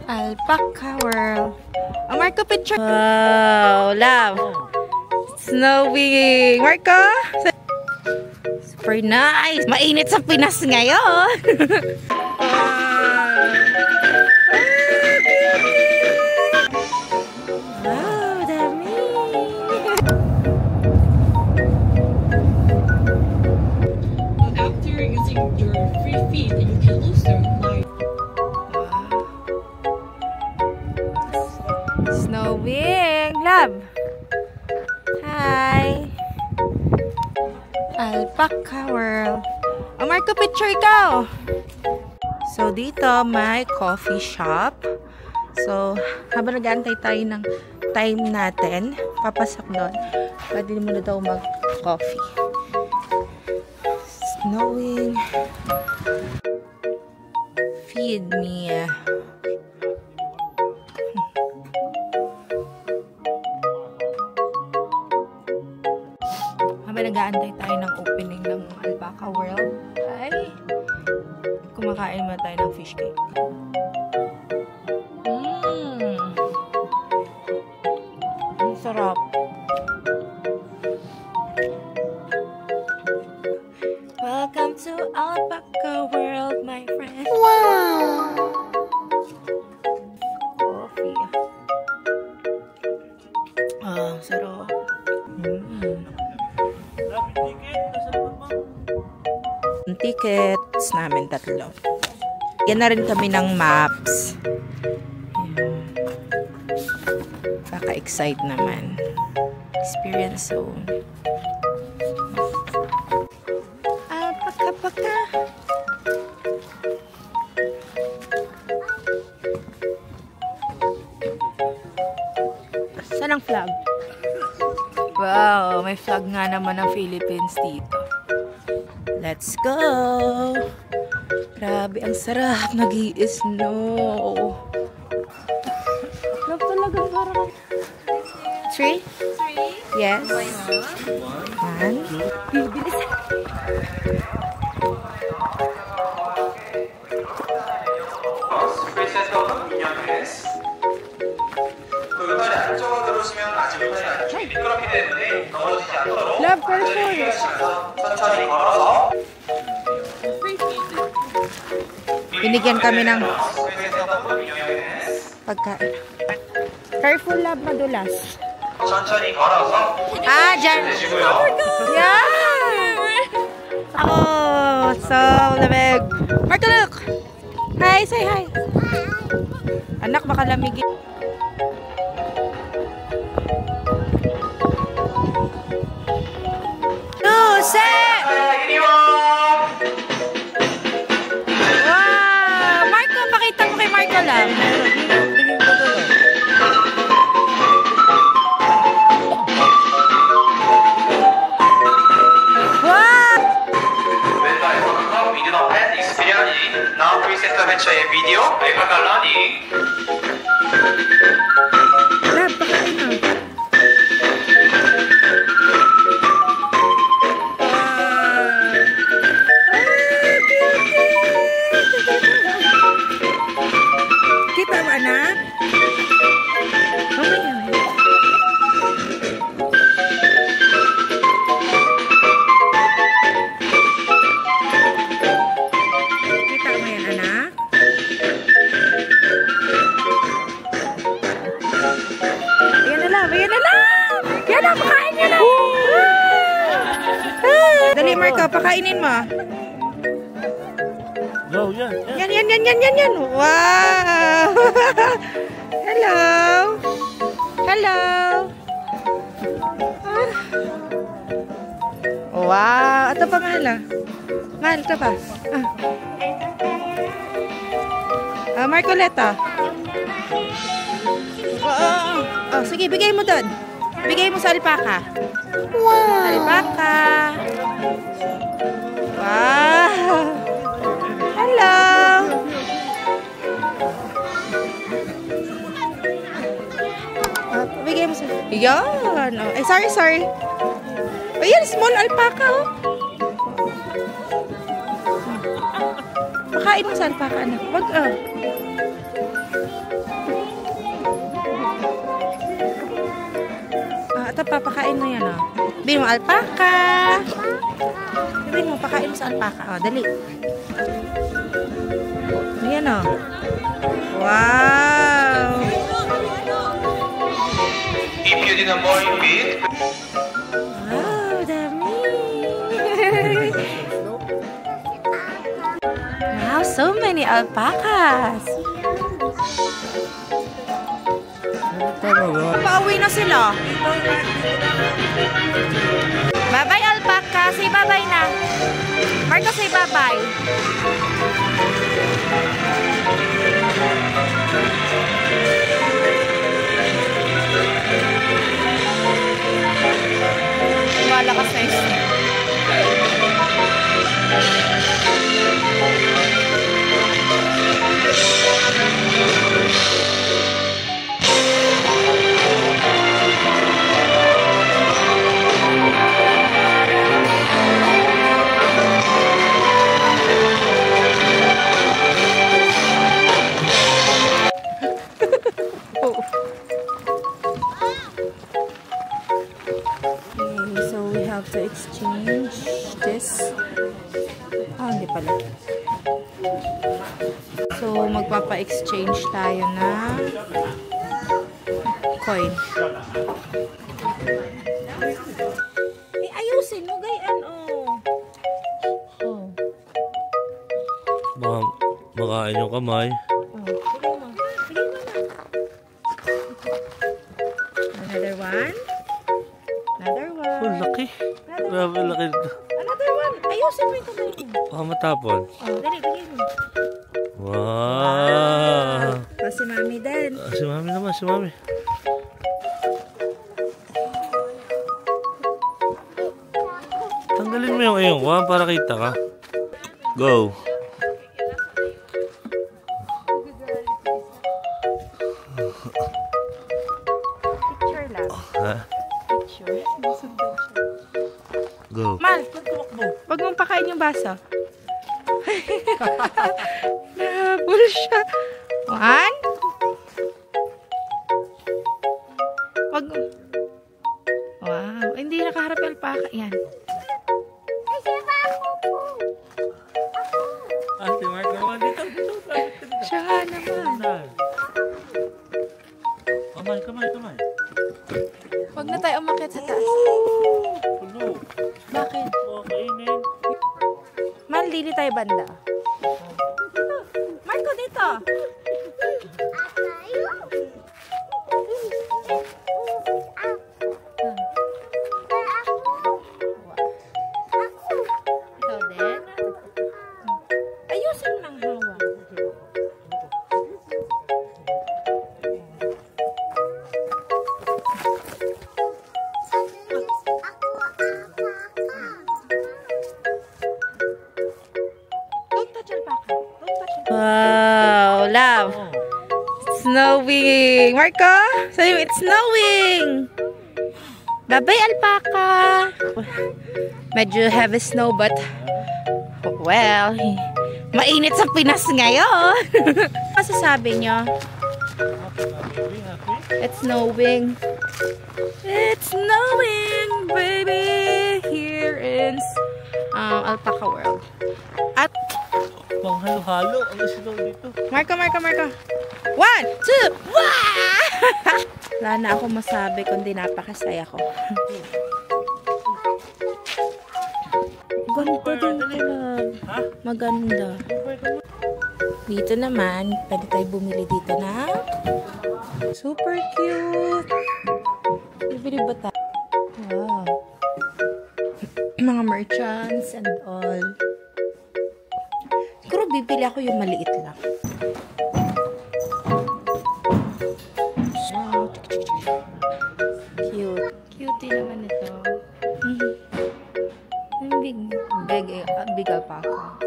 Alpaca world. Oh, Marco, picture. Wow, love. Snowing. Marco? Super nice. Mainit sa Pinas ngayon. Wow, dami. After using your free feed, you can also like Snowing. Love. Hi. Alpaca world. Oh, Marco, picture ikaw. So, dito may coffee shop. So, habang nag-aantay tayo ng time natin, papasok doon. Pwede mo na daw mag-coffee. Snowing. Feed me. Habang nag-aantay tayo ng opening ng Alpaca world, ay kumakain mo tayo ng fish cake. Ang sarap. Welcome to Alpaca world, my friend. Wow! Coffee. Ah, sarap. Ang tickets namin 3. Yan na rin kami ng maps. Baka-excite naman. Experience zone. Paka. Saan ang flag? Wow, may flag nga naman ng Philippines dito. Let's go! Grabe, ang sarap. Nag-i-snow. Love talaga parang... 3? Yes. 1. Bibilis. Love person. Binigyan kami ng pagkain. Careful, love, madulas. Ah, dyan. Yeah! Oh, so lamig. Marco, look! Hi, say hi. Anak, baka lamigin. Wow! Marco, pakita mo kay Marco lang. Video, kita mo, anak? Kita mo yan, anak? Ayan na lang, ayan na lang! Yan na, pakain nyo na! Dali, Marco, pakainin mo. Go, yan. Yan. Wow! Hello! Hello! Wow! Ito pa, mahal ah. Mahal, ito pa. Marcoleta. Oh, sige, bigay mo doon. Bigay mo sa alpaca. Wow! Alpaca. Wow! Hello! Bigay mo sa... Yan! Oh. Eh, sorry. Oh, yan, small alpaca, oh. Pakain mo sa alpaca, anak. Wag, oh. Ito, papakain mo yan, oh. Sabihin mo, alpaka. Sabihin mo, pakain mo sa alpaka. Oh, dali. Ayan, oh. Wow! I più di una boy beat. Wow, dami! Wow, so many alpacas! Pauwi na sila. Bye-bye, alpaca. Say bye-bye na. Marco, say bye-bye. Malakas na isip. To exchange this. Hindi pala. So, magpapa-exchange tayo na coin. Ayusin mo, gayan, oh. Baka makain yung kamay. Another one. Another one. Oh, laki. Grabe, laki. Another one. Ayusin mo yung kamay mo. Baka matapon. Dali, bigay mo. Wow. Si Mami din. Si Mami naman, si Mami. Tanggalin mo yung iyong one para kita ka. Go. Picture lang. Ha? Picture. Go. Mal, wag mong pakain yung baso. Nahabol siya. One. Wag. Wow. Hindi nakaharap yung alpaka. Yan. Si Mark naman dito. Siya nga naman. Kamay. Wag na tayo umakyat sa taas. Puno. Bakit? Kainin. Mal, dili tayo banda. Marco, dito. Ikaw din. Ayusin lang hawa. Wow, love. Snowing. Marco, sabi mo, it's snowing. Bye-bye, alpaca. Medyo heavy snow, but well, mainit sa Pinas ngayon. Masasabi nyo? It's snowing. It's snowing, baby, here in Alpaca World. At Pang halo-halo. Ang snow dito. Marco. 1, 2, wow! Wala na ako masabi kundi napakasaya ko. Ganda din pala. Maganda. Dito naman, pwede tayo bumili dito na super cute. Bibili ba tayo? Wow. Mga merchants and all. Siguro bibili ako yung maliit lang. Wow. Cute. Cutie naman ito. Big alpaca.